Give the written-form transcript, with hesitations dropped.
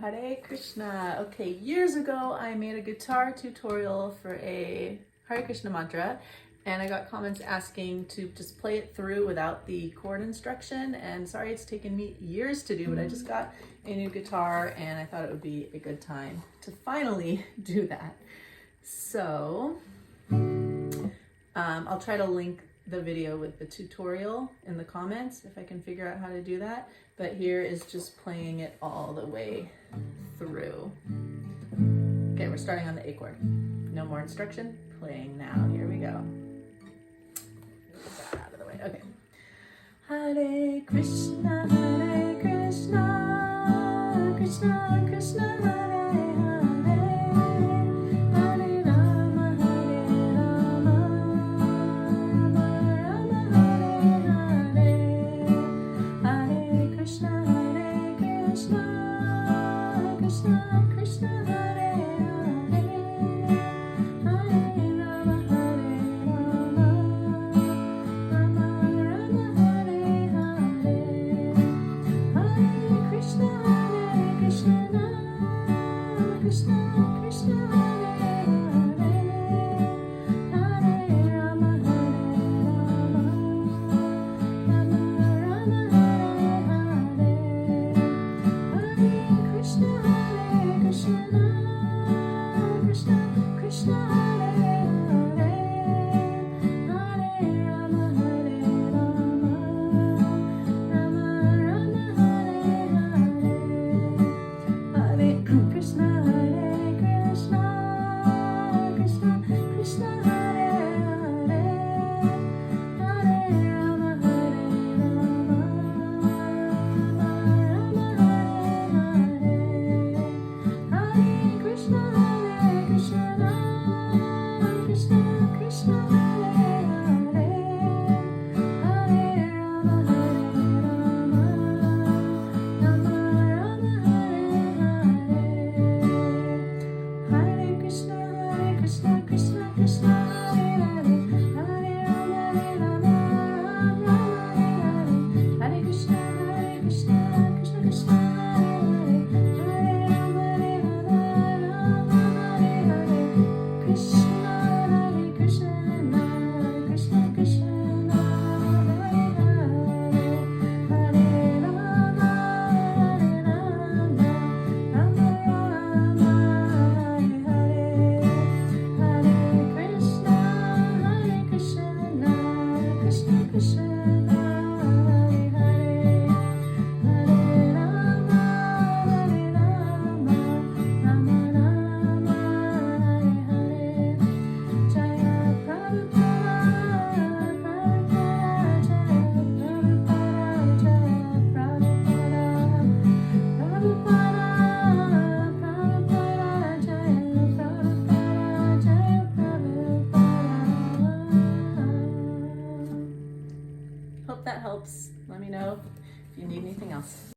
Hare Krishna. Okay, years ago I made a guitar tutorial for a Hare Krishna mantra, and I got comments asking to just play it through without the chord instruction, and sorry it's taken me years to do, but I just got a new guitar and I thought it would be a good time to finally do that. So I'll try to link the video with the tutorial in the comments if I can figure out how to do that, but here is just playing it all the way through. Okay, we're starting on the A chord. No more instruction, playing now. Here we go. Get that out of the way. Okay. Hare Krishna, Krishna Krishna, Hare Hare, Hare Rama, Rama Hare Hare, Hare Krishna, Krishna Krishna, Hare Hare, Hare Rama, Rama Hare Hare, Hare Krishna, Krishna Krishna, Hare Hare, Hare Rama, Rama Hare Hare, Hare Krishna, Krishna Krishna, Hare Hare, Hare Rama, Rama Hare Hare, Hare Krishna, Krishna Krishna, Hare Hare, Hare Rama, Rama Hare Hare, Hare Krishna, Krishna Krishna, Hare Hare, Hare Rama, Rama Hare Hare, Hare Krishna, Krishna Krishna, Hare Hare, Hare Rama, Rama Hare Krishna, Krishna Krishna, Hare Hare, Hare Rama, Rama Hare Hare, Krishna Hare Krishna, Krishna Krishna, Hare Hare, Hare Rama, Rama Hare Hare, Hare Krishna, Krishna Krishna, Hare Hare, Hare Rama, Rama Hare Hare. Jaya Prabhupada, Jaya Prabhupada, Jaya Prabhupada, Jaya Prabhupada. Hope that helps. Let me know if you need anything else.